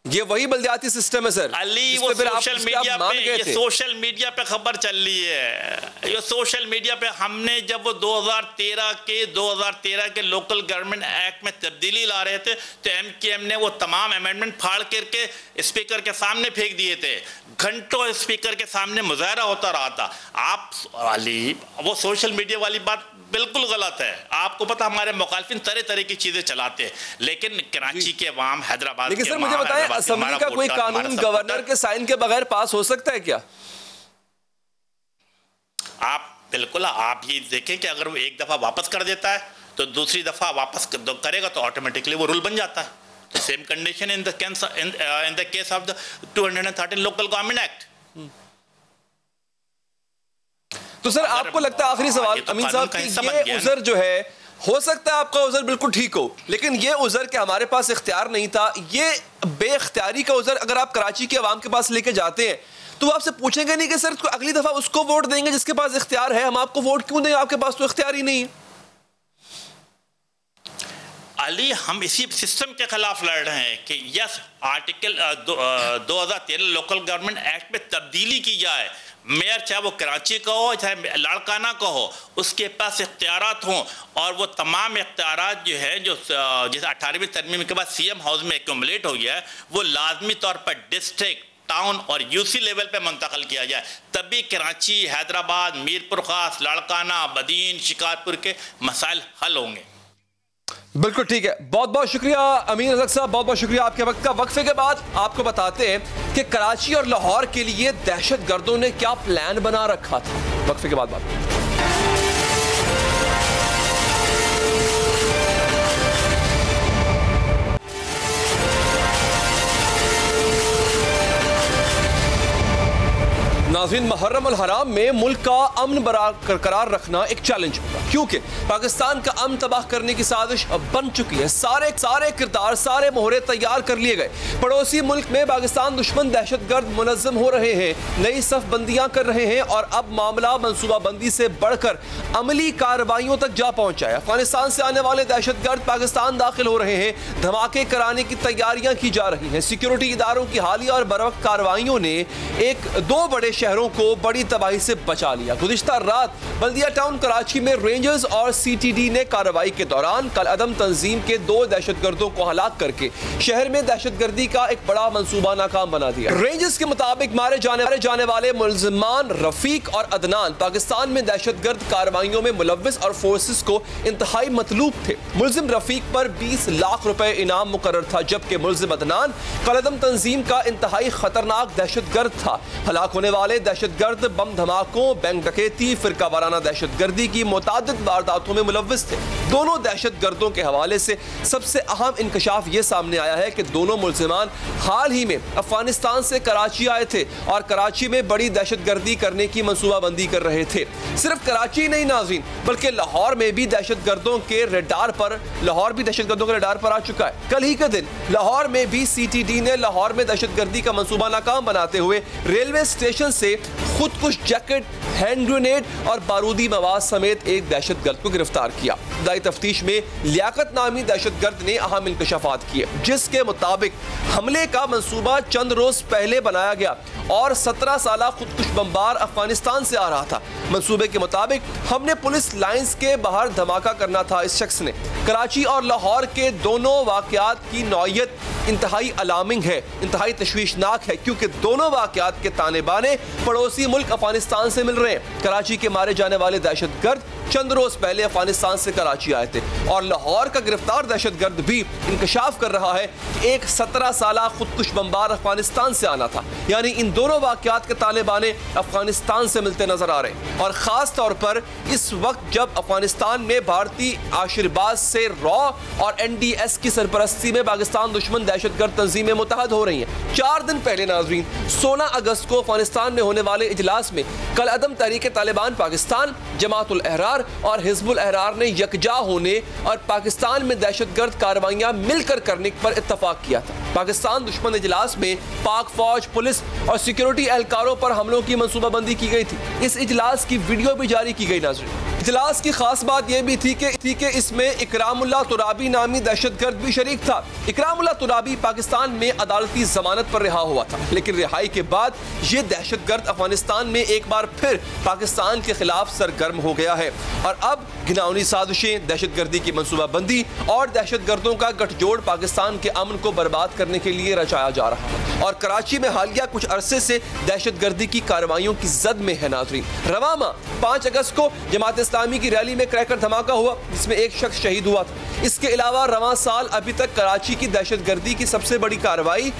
ये वही बल्दियाती सिस्टम है सर। अली वो सोशल मीडिया पे खबर चल रही है, ये सोशल मीडिया पे हमने जब वो 2013 के लोकल गवर्नमेंट एक्ट में तब्दीली ला रहे थे तो MKM ने वो तमाम अमेंडमेंट फाड़ करके स्पीकर के सामने फेंक दिए थे। घंटों स्पीकर के सामने मुजाहरा होता रहा था। आप अली वो सोशल मीडिया वाली बात बिल्कुल गलत है। आपको पता हमारे मुखालिफिन तरह तरह की चीजें चलाते हैं, लेकिन कराची के अवाम, हैदराबाद लेकिन सर मुझे बताएं असेंबली का कोई कानून गवर्नर के साइन के बगैर पास हो सकता है क्या? आप बिल्कुल आप ये देखें कि अगर वो एक दफा वापस कर देता है तो दूसरी दफा वापस करेगा तो ऑटोमेटिकली वो रूल बन जाता है। Same condition in the case of the 213 local government act. तो सर आपको लगता है, आखिरी सवाल अमीन साहब, कि ये उज़र जो है हो सकता है आपका उज़र बिल्कुल ठीक हो, लेकिन ये उज़र के हमारे पास इख्तियार नहीं था, ये बेख्तियारी का उज़र अगर आप कराची के अवाम के पास लेके जाते हैं तो वो आपसे पूछेंगे नहीं कि सर अगली दफा उसको वोट देंगे जिसके पास इख्तियार है, हम आपको वोट क्यों दें, आपके पास तो इख्तियार ही नहीं है। अली हम इसी सिस्टम के खिलाफ लड़ रहे हैं कि yes article 2013 local government act में तब्दीली की जाए। मेयर चाहे वो कराची का हो चाहे लाड़काना का हो, उसके पास इख्तियारात हों और वो तमाम इख्तियारात जो है जो जैसे 18वीं तरमीम के बाद CM हाउस में एक्यूमुलेट हो गया है वो लाजमी तौर पर डिस्ट्रिक्ट, टाउन और UC लेवल पे मुंतकिल किया जाए, तभी कराची, हैदराबाद, मीरपुर खास, लाड़काना, बदीन, शिकारपुर के मसाइल हल होंगे। बिल्कुल ठीक है, बहुत बहुत शुक्रिया अमीन रज़क साहब, बहुत बहुत शुक्रिया आपके वक्त का। वक्फे के बाद आपको बताते हैं कि कराची और लाहौर के लिए दहशतगर्दों ने क्या प्लान बना रखा था। वक्फे के बाद बात। नाज़रीन, मुहर्रम अल हराम में मुल्क का अमन बरकरार रखना एक चैलेंज होगा, क्योंकि पाकिस्तान का अमन तबाह करने की साजिश अब बन चुकी है। सारे किरदार, सारे मोहरे तैयार कर लिए गए। पड़ोसी मुल्क में पाकिस्तान दुश्मन दहशतगर्द मुनज़्ज़म हो रहे हैं, नई सफ़बंदियां कर रहे हैं और अब मामला मनसूबाबंदी से बढ़कर अमली कार्रवाइयों तक जा पहुंचा है। अफगानिस्तान से आने वाले दहशतगर्द पाकिस्तान दाखिल हो रहे हैं, धमाके कराने की तैयारियां की जा रही हैं। सिक्योरिटी इदारों की हालिया और बरवक्त कार्रवाइयों ने दो बड़े शहरों को बड़ी तबाही से बचा लिया। गुज़िश्ता रात बल्दिया टाउन कराची में रेंजर्स और CTD ने कार्रवाई के दौरान कल अदम तंजीम के 2 दहशतगर्दों को हलाक करके शहर में दहशतगर्दी का एक बड़ा मंसूबा नाकाम बना दिया। रेंजर्स के मुताबिक मारे जाने वाले मुल्ज़िमान रफीक और अदनान पाकिस्तान में दहशतगर्द कार्रवाइयों में मुलव्विस और फोर्सेस को इंतहाई मतलूब थे। मुल्ज़िम रफीक पर 20 लाख रुपए इनाम मुकर्रर था, जबकि मुल्ज़िम अदनान कल अदम तंजीम का इंतहाई खतरनाक दहशतगर्द था। हलाक होने वाले दहशतगर्द बम धमाकों, बैंक डकैती, फिरका वाराना दहशतगर्दी की मुतादिद वारदातों में मुलव्विस थे। दोनों दहशतगर्दों के हवाले से सबसे अहम इंकशाफ ये सामने आया है कि दोनों मुल्ज़िमान हाल ही में अफगानिस्तान से कराची आए थे और कराची में बड़ी दहशतगर्दी करने की मंसूबाबंदी कर रहे थे। सिर्फ कराची नहीं नाज़रीन, बल्कि लाहौर में भी दहशतगर्दों के रेडार पर आ चुका है। कल ही के दिन लाहौर में भी CTD ने लाहौर में दहशतगर्दी का मंसूबा नाकाम बनाते हुए रेलवे स्टेशन से खुदकुश जैकेट, हैंड ग्रेनेड और बारूदी मवाद समेत एक दहशतगर्द को गिरफ्तार किया। इब्तदाई तफ्तीश में लियाकत नामी दहशतगर्द ने अहम इंकशाफात किए, जिसके मुताबिक हमले का मंसूबा चंद रोज पहले बनाया गया और 17 साल खुदकुश बमबार अफगानिस्तान से आ रहा था। मंसूबे के मुताबिक हमने पुलिस लाइंस के बाहर धमाका करना था। इस शख्स ने कराची और लाहौर के दोनों वाकयात की नौयत इंतहाई अलार्मिंग है, इंतहाई तशवीशनाक है, क्योंकि दोनों वाकयात के ताने बाने पड़ोसी मुल्क अफगानिस्तान से मिल रहे हैं। कराची के मारे जाने वाले दहशतगर्द चंद रोज पहले अफगानिस्तान से कराची आए थे और लाहौर का गिरफ्तार दहशतगर्द भी इंकशाफ कर रहा है कि एक 17 साल खुदकुश बमबार अफगानिस्तान से आना था। यानी इन दोनों वाकयात के ताने बाने अफगानिस्तान से मिलते नजर आ रहे हैं। और खास तौर पर इस वक्त जब अफगानिस्तान में भारतीय आशीर्वाद से रॉ और NDS की सरपरस्ती में पाकिस्तान दुश्मन दहशतगर्द तंजीमें मुतहद हो रही हैं। 4 दिन पहले नाज़रीन 16 अगस्त को अफगानिस्तान में होने वाले इजलास में कल अदम तहरीक तालिबान पाकिस्तान, जमातुल अहरार और हिजबुल अहरार ने यकजा होने और पाकिस्तान में दहशतगर्द कार्रवाइयां मिलकर करने पर इत्तफाक किया था। पाकिस्तान दुश्मन इजलास में पाक फौज, पुलिस और सिक्योरिटी एहलकारों पर हमलों की मंसूबाबंदी की गई थी। इस इजलास की वीडियो भी जारी की गई नाज़रीन। इजलास की खास बात यह भी थी कि इसमें इकरामुल्लाह तुराबी नामी दहशतगर्द भी शरीक था। इकरामुल्लाह तुराबी पाकिस्तान में अदालती जमानत पर रिहा हुआ था, लेकिन रिहाई के बाद ये दहशतगर्द अफगानिस्तान में एक बार फिर पाकिस्तान के खिलाफ सरगर्म हो गया है और अब घिनौनी साजिशें, दहशतगर्दी की मंसूबाबंदी और दहशतगर्दों का गठजोड़ पाकिस्तान के अमन को बर्बाद करने के लिए रचाया जा रहा है। और कराची में हालिया कुछ अरसे से दहशतगर्दी की कार्रवाइयों की जद में है नाज़रीन। रवा माह 5 अगस्त को जमात इस्लामी की रैली में क्रैकर धमाका हुआ, जिसमें एक शख्स शहीद हुआ था। इसके अलावा रवां साल अभी तक कराची की दहशतगर्दी की सबसे बड़ी कार्रवाई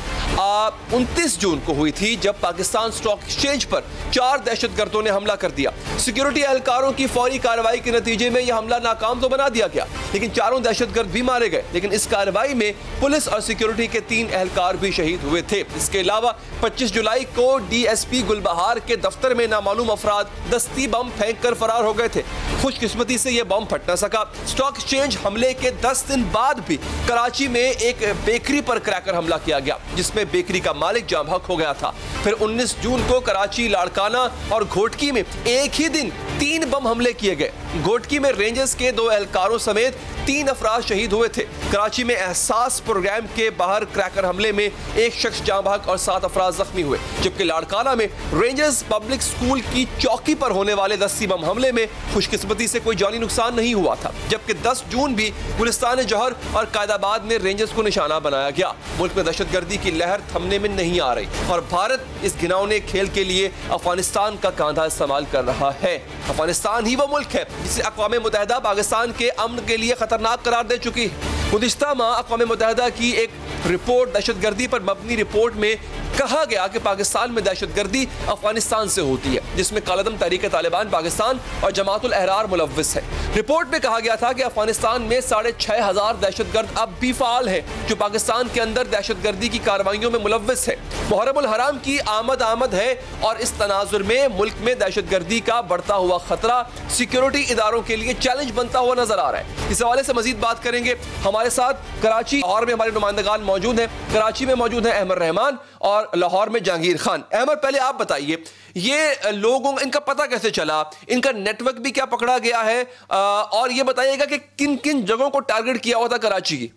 29 जून को हुई थी, जब पाकिस्तान स्टॉक एक्सचेंज पर 4 दहशतगर्दों ने हमला कर दिया। सिक्योरिटी एहलकारों की फौरी कार्रवाई के नतीजे में यह हमला नाकाम तो बना दिया गया, लेकिन 4 दहशतगर्द भी मारे गए। लेकिन इस कार्रवाई में पुलिस और सिक्योरिटी के 3 एहलकार भी शहीद हुए थे। इसके अलावा 25 जुलाई को DSP गुलबहार के दफ्तर में नामालूम अफराद दस्ती बम फेंक कर फरार हो गए थे। खुशकिस्मती से यह बम फट न सका। स्टॉक एक्सचेंज हमले के 10 दिन बाद भी कराची में एक बेकरी पर क्रैकर हमला किया गया, जिसमें बेकरी का मालिक जाम हक हो गया था। फिर 19 जून को कराची, लाड़काना और घोटकी में एक ही दिन 3 बम हमले किए गए। घोटकी में रेंजर्स के 2 एहलकारों समेत 3 अफराद शहीद हुए थे। कराची में एहसास प्रोग्राम के बाहर क्रैकर हमले में एक शख्स जाम हक और 7 अफराद जख्मी हुए, जबकि लाड़काना में रेंजर्स पब्लिक स्कूल की चौकी पर होने वाले दस्ती बम हमले में खुशकिस्मती से कोई जानी नुकसान नहीं हुआ था। जबकि 10 जून भी गुलिस्तान जौहर और कायदाबाद में रेंजर्स को निशाना बनाया गया। मुल्क में दहशतगर्दी की लहर थमने में नहीं आ रही और भारत इस घिनौने खेल के लिए अफगानिस्तान का कांधा इस्तेमाल कर रहा है। अफगानिस्तान ही वो मुल्क है जिसे अक़वाम मुत्तहिदा पाकिस्तान के अमन के लिए खतरनाक करार दे चुकी है। गुज़िश्ता माह अक़वाम मुत्तहिदा की एक रिपोर्ट, दहशतगर्दी पर मबनी रिपोर्ट में कहा गया कि पाकिस्तान में दहशतगर्दी अफगानिस्तान से होती है, जिसमें कालादम तहरीक तालिबान पाकिस्तान और जमातुल अहरार मुलव्विस है। रिपोर्ट में कहा गया था कि अफगानिस्तान में 6,500 दहशतगर्द अब भी फाल है जो पाकिस्तान के अंदर दहशतगर्दी की कार्रवाइयों में मुलव्विस है। मुहर्रमुल हराम की आमद है और इस तनाजुर में मुल्क में दहशतगर्दी का बढ़ता हुआ खतरा सिक्योरिटी इदारों के लिए चैलेंज बनता हुआ नजर आ रहा है। इस हवाले से मजीद बात करेंगे। हमारे साथ कराची और में हमारे नुमाइंदगान मौजूद हैं। कराची में मौजूद हैं अहमद रहमान और लाहौर में जहांगीर खान। अहमद, पहले आप बताइए, ये लोगों इनका पता कैसे चला, इनका नेटवर्क भी क्या पकड़ा गया है, और ये बताइएगा कि किन किन जगहों को टारगेट किया हुआ था कराची की?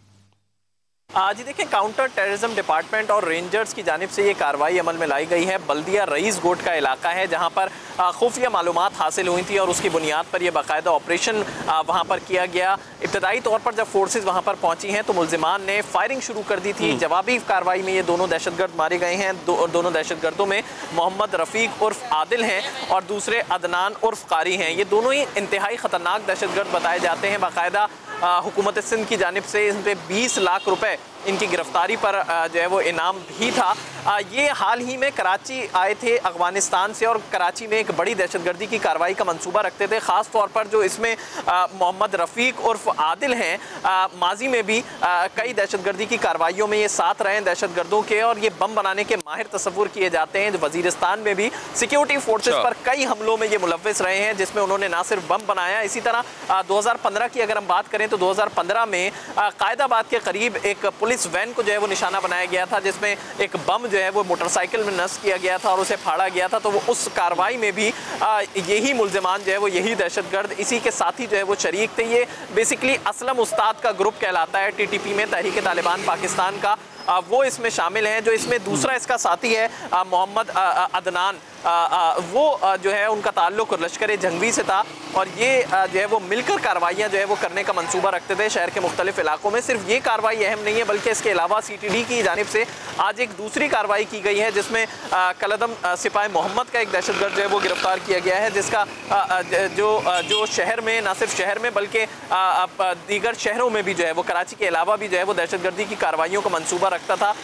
जी देखें, काउंटर टेररिज्म डिपार्टमेंट और रेंजर्स की जानिब से ये कार्रवाई अमल में लाई गई है। बल्दिया रईस गोट का इलाका है जहाँ पर खुफिया मालूमात हासिल हुई थी और उसकी बुनियाद पर यह बाकायदा ऑपरेशन वहाँ पर किया गया। इब्तदाई तौर पर जब फोर्सेज वहाँ पर पहुँची हैं तो मुल्जिमान ने फायरिंग शुरू कर दी थी। जवाबी कार्रवाई में ये दोनों दहशतगर्द मारे गए हैं। दोनों दहशतगर्दों में मोहम्मद रफ़ीक उर्फ आदिल हैं और दूसरे अदनान उर्फ कारी हैं। ये दोनों ही इंतहाई ख़तरनाक दहशतगर्द बताए जाते हैं। बाकायदा हुकूमत सिंध की जानिब से इन पर 20 लाख रुपए इनकी गिरफ्तारी पर जो है वो इनाम भी था। ये हाल ही में कराची आए थे अफगानिस्तान से और कराची में एक बड़ी दहशतगर्दी की कार्रवाई का मंसूबा रखते थे। ख़ास तौर पर जो इसमें मोहम्मद रफ़ीक उर्फ आदिल हैं, माजी में भी कई दहशतगर्दी की कार्रवाइयों में ये साथ रहे हैं दहशतगर्दों के और ये बम बनाने के माहिर तस्वुर किए जाते हैं। वज़ीरिस्तान में भी सिक्योरिटी फोर्सेस पर कई हमलों में ये मुलव्विस रहे हैं जिसमें उन्होंने ना सिर्फ बम बनाया, इसी तरह 2015 की अगर हम बात करें तो 2015 में कायदाबाद के करीब एक पुलिस वैन को जो है वो निशाना बनाया गया था जिसमें एक बम जो है वो मोटरसाइकिल में नस्ब किया गया था और उसे फाड़ा गया था। तो वो उस कार्रवाई में भी यही मुल्जिमान जो है वो यही दहशतगर्द इसी के साथी जो है वो शरीक थे। ये बेसिकली असलम उस्ताद का ग्रुप कहलाता है TTP में, तहरीक तालिबान पाकिस्तान का, वो इसमें शामिल हैं। जो इसमें दूसरा इसका साथी है मोहम्मद अदनान, वो जो है उनका ताल्लुक लश्कर जंगवी से था और ये जो है वो मिलकर कार्रवाइयाँ जो है वो करने का मंसूबा रखते थे शहर के मुख्तलिफ इलाकों में। सिर्फ ये कार्रवाई अहम नहीं है बल्कि इसके अलावा CTD की जानिब से आज एक दूसरी कार्रवाई की गई है जिसमें कलदम सिपाही मोहम्मद का एक दहशतगर्द जो है वो गिरफ्तार किया गया है जिसका जो शहर में, ना सिर्फ शहर में बल्कि दीगर शहरों में भी जो है वो कराची के अलावा भी जो है वो दहशतगर्दी की कार्रवाइयों का मंसूबा रखता था।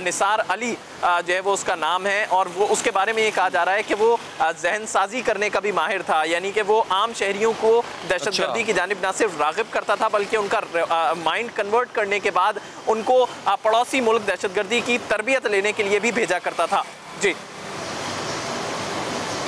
निसार अली जो है वो उसका नाम है और वो उसके बारे में ये कहा जा रहा है कि वो जहन साजी करने का भी माहिर था, यानी कि वो आम शहरियों को दहशतगर्दी की जानिब ना सिर्फ राग़िब करता था बल्कि उनका माइंड कन्वर्ट करने के बाद उनको पड़ोसी मुल्क दहशतगर्दी की तरबियत लेने के लिए भी भेजा करता था। जी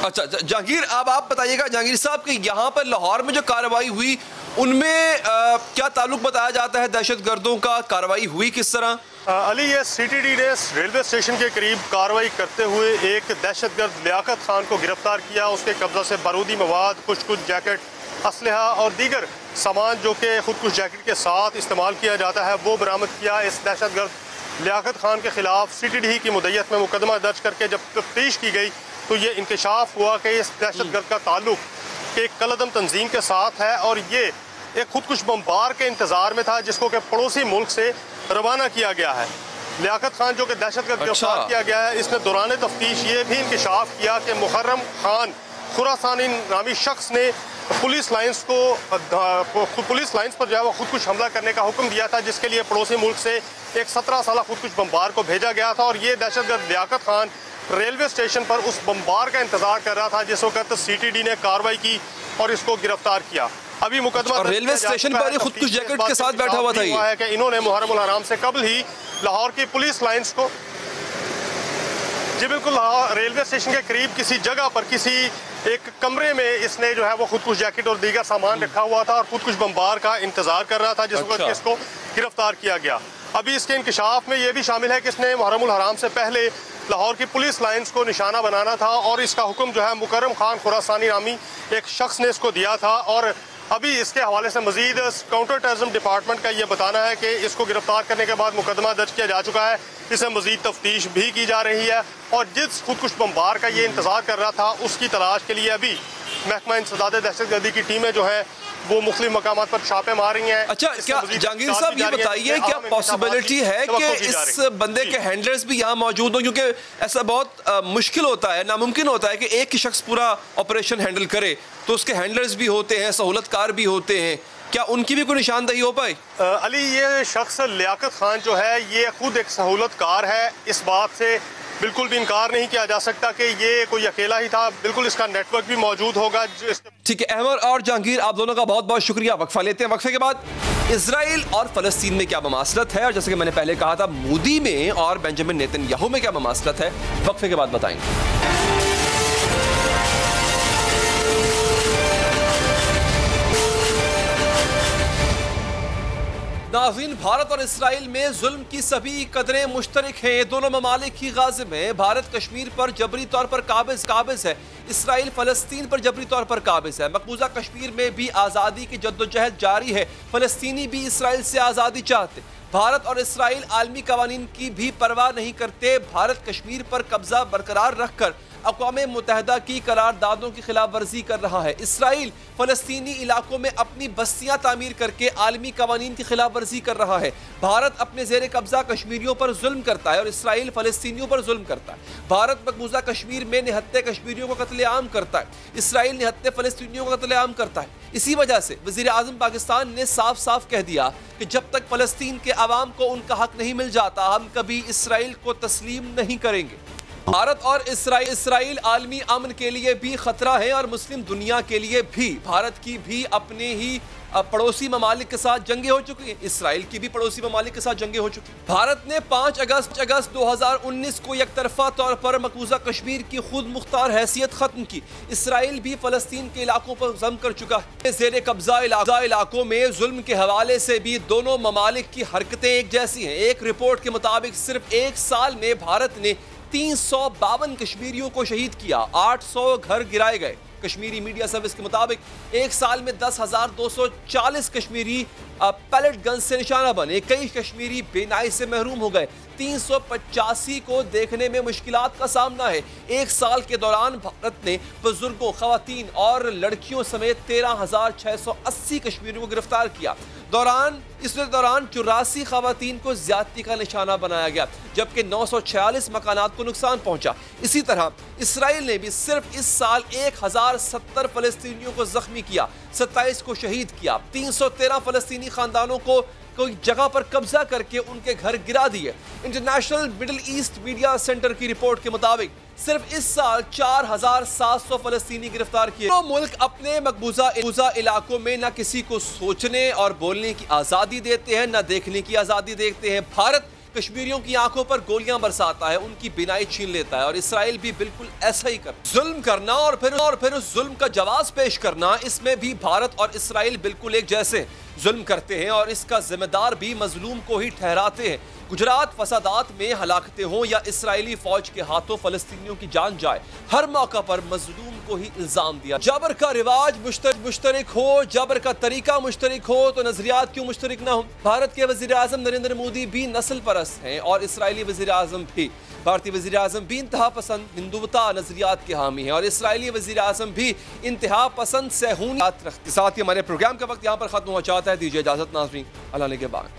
अच्छा जहांगीर, अब आप बताइएगा जहांगीर साहब कि यहाँ पर लाहौर में जो कार्रवाई हुई उनमें क्या ताल्लुक बताया जाता है दहशतगर्दों का, कार्रवाई हुई किस तरह? अली, ये CTD ने रेलवे स्टेशन के करीब कार्रवाई करते हुए एक दहशतगर्द लियाकत खान को गिरफ्तार किया। उसके कब्जा से बारूदी मवाद, कुछ जैकेट, असलहा और दीगर सामान जो कि खुदकुश जैकेट के साथ इस्तेमाल किया जाता है वो बरामद किया। इस दहशतगर्द लियाकत खान के खिलाफ CTD की मुद्दत में मुकदमा दर्ज करके जब तफ्तीश की गई तो ये इंकशाफ हुआ कि इस दहशतगर्द का ताल्लुक एक कलदम तंजीम के साथ है और ये एक खुदकुश बमबार के इंतजार में था जिसको कि पड़ोसी मुल्क से रवाना किया गया है। लियाकत खान जो कि दहशतगर्द गिरफ्तार किया गया है, इसने दौरान तफ्तीश ये भी इंकशाफ किया कि मुहर्रम खान खुरासानी नामी शख्स ने पुलिस लाइन्स पर जो है वो खुदकुश हमला करने का हुक्म दिया था जिसके लिए पड़ोसी मुल्क से एक 17 साल खुदकुश बमबार को भेजा गया था और ये दहशतगर्द लियाकत खान रेलवे स्टेशन पर उस बमबार का इंतजार कर रहा था जिस वक्त CTD ने कार्रवाई की और इसको गिरफ्तार किया। अभी मुकदमा रेलवे स्टेशन पर खुदकुश जैकेट के साथ बैठा हुआ था ये कि इन्होंने मुहर्रमुल हराम से कबल ही लाहौर की पुलिस लाइन्स को, जी बिल्कुल, रेलवे स्टेशन के करीब किसी जगह पर किसी एक कमरे में इसने जो है वो खुदकुश जैकेट और दीगर सामान रखा हुआ था और खुदकुश बमबार का इंतजार कर रहा था जिस वक्त इसको गिरफ्तार किया गया। अभी इसके इंकशाफ में ये भी शामिल है कि इसने मुहर्रमुल हराम से पहले लाहौर की पुलिस लाइन्स को निशाना बनाना था और इसका हुक्म जो है मुकर्रम खान खुरासानी नामी एक शख्स ने इसको दिया था और अभी इसके हवाले से मजीद काउंटर टेररिज्म डिपार्टमेंट का ये बताना है कि इसको गिरफ्तार करने के बाद मुकदमा दर्ज किया जा चुका है, इसे मजीद तफ्तीश भी की जा रही है और जिस खुदकुश बमबार का ये इंतजार कर रहा था उसकी तलाश के लिए अभी महकमा इंसदाद दहशतगर्दी की टीमें जो हैं वो मुख्तलिफ मकामात पर छापे मार रही हैं। अच्छा, क्या जहांगीर साहब ये बताइए क्या पॉसिबिलिटी है कि इस बंदे के हैंडलर्स भी यहाँ मौजूद हों, क्योंकि ऐसा बहुत मुश्किल होता है, नामुमकिन होता है कि एक ही शख्स पूरा ऑपरेशन हैंडल करे, तो उसके हैंडलर्स भी होते हैं, सहूलतकार भी होते हैं, क्या उनकी भी कोई निशानदही हो पाई? अली, ये शख्स लियाकत खान जो है ये खुद एक सहूलतकार है, इस बात से बिल्कुल भी इनकार नहीं किया जा सकता कि ये कोई अकेला ही था, बिल्कुल इसका नेटवर्क भी मौजूद होगा। ठीक है अहमद और जहांगीर, आप दोनों का बहुत बहुत शुक्रिया। वक्फा लेते हैं, वक्फे के बाद इजराइल और फलस्तीन में क्या ममासलत है, और जैसे कि मैंने पहले कहा था मोदी में और बेंजामिन नेतन्याहू में क्या ममासलत है, वक्फे के बाद बताएंगे। नाज़रीन, भारत और इसराइल में जुल्म की सभी कदरें मुश्तरक हैं। दोनों ममालिक ही गाज़िब हैं। भारत कश्मीर पर जबरी तौर पर काबिज है, इसराइल फलस्तीन पर जबरी तौर पर काबिज है। मकबूजा कश्मीर में भी आज़ादी की जद्दोजहद जारी है, फलस्तीनी भी इसराइल से आज़ादी चाहते। भारत और इसराइल आलमी कवानीन की भी परवाह नहीं करते। भारत कश्मीर पर कब्जा बरकरार रखकर अक़वाम मुत्तहिदा की करारदादों की खिलाफ वर्जी कर रहा है। इसराइल फलस्तीनी इलाकों में अपनी बस्तियां तामीर करके आलमी कवानीन की खिलाफ वर्जी कर रहा है। भारत अपने जेर कब्जा कश्मीरियों पर जुल्म करता है और इसराइल फलस्तीनियों पर जुल्म करता है। भारत मकबूजा कश्मीर में निहत्ते कश्मीरियों को कत्लेआम करता है, इसराइल निहत्ते फलस्तीनियों को कत्लेआम करता है। इसी वजह से वज़ीर आज़म पाकिस्तान ने साफ साफ कह दिया कि जब तक फलस्तीन के अवाम को उनका हक नहीं मिल जाता, हम कभी इसराइल को तस्लीम नहीं करेंगे। भारत और इसराइल आलमी अमन के लिए भी खतरा है और मुस्लिम दुनिया के लिए भी। भारत की भी अपने ही पड़ोसी ममालिक के साथ जंगें हो चुकी हैं, इसराइल की भी पड़ोसी ममालिक के साथ जंगें हो चुकी हैं। भारत ने 5 अगस्त 2019 को एक तरफा तौर पर मकबूजा कश्मीर की खुद मुख्तार हैसियत खत्म की। इसराइल भी फलस्तीन के इलाकों पर जम कर चुका है। जेर कब्जा इलाकों में जुल्म के हवाले से भी दोनों ममालिक की हरकतें एक जैसी हैं। एक रिपोर्ट के मुताबिक सिर्फ 1 साल में भारत ने 352 कश्मीरियों को शहीद किया, 800 घर गिराए गए। कश्मीरी मीडिया सर्विस के मुताबिक 1 साल में 10,240 कश्मीरी पैलेट गन से निशाना बने। कई कश्मीरी बेनाई से महरूम हो गए। 385 को देखने में मुश्किलात का सामना है। 1 साल के दौरान भारत ने बुजुर्गों, खवातीन और लड़कियों समेत 13,680 कश्मीरियों को गिरफ्तार किया। इस दौरान 84 खवातीन को ज्यादती का निशाना बनाया गया, जबकि 946 मकानात को नुकसान पहुंचा। इसी तरह इसराइल ने भी सिर्फ इस साल 1070 फलस्तीनियों को जख्मी किया, 27 को शहीद किया, 313 फलस्तीनी खानदानों को कोई जगह पर कब्जा करके उनके घर गिरा दिए। International middle east media centre की रिपोर्ट के मुताबिक सिर्फ इस साल 4,700 फलस्तीनी गिरफ्तार किए। तो मुल्क अपने मकबूजा इलाकों में न किसी को सोचने और बोलने की आज़ादी देते हैं, न देखने की आज़ादी देते हैं। भारत कश्मीरियों की आंखों पर गोलियां बरसाता है, उनकी बिनाई छीन लेता है, और इसराइल भी बिल्कुल ऐसा ही कर जुल्म करना और फिर उस जुल्म का जवाब पेश करना, इसमें भी भारत और इसराइल बिल्कुल एक जैसे जुल्म करते हैं और इसका जिम्मेदार भी मजलूम को ही ठहराते हैं। गुजरात फसादात में हलाकतें हों या इसराइली फौज के हाथों फलस्तीनियों की जान जाए, हर मौका पर मजलूम को ही इल्जाम दिया। जबर का रिवाज मुश्तरक हो, जबर का तरीका मुश्तरक हो, तो नजरियात क्यों मुश्तरक ना हो। भारत के वजीर आजम नरेंद्र मोदी भी नस्ल परस्त हैं और इसराइली वजीर आजम भी। भारतीय वजीर आजम भी इंतहा पसंद हिंदुत्व नजरियात के हामी हैं और इसराइली वजीर आजम भी इंतहा पसंद सहूनियत रखते। साथ ही हमारे प्रोग्राम का वक्त यहाँ पर खत्म हो जाता है। दीजिए इजाजत नाज़रीन, अल्लाह ने के बाद।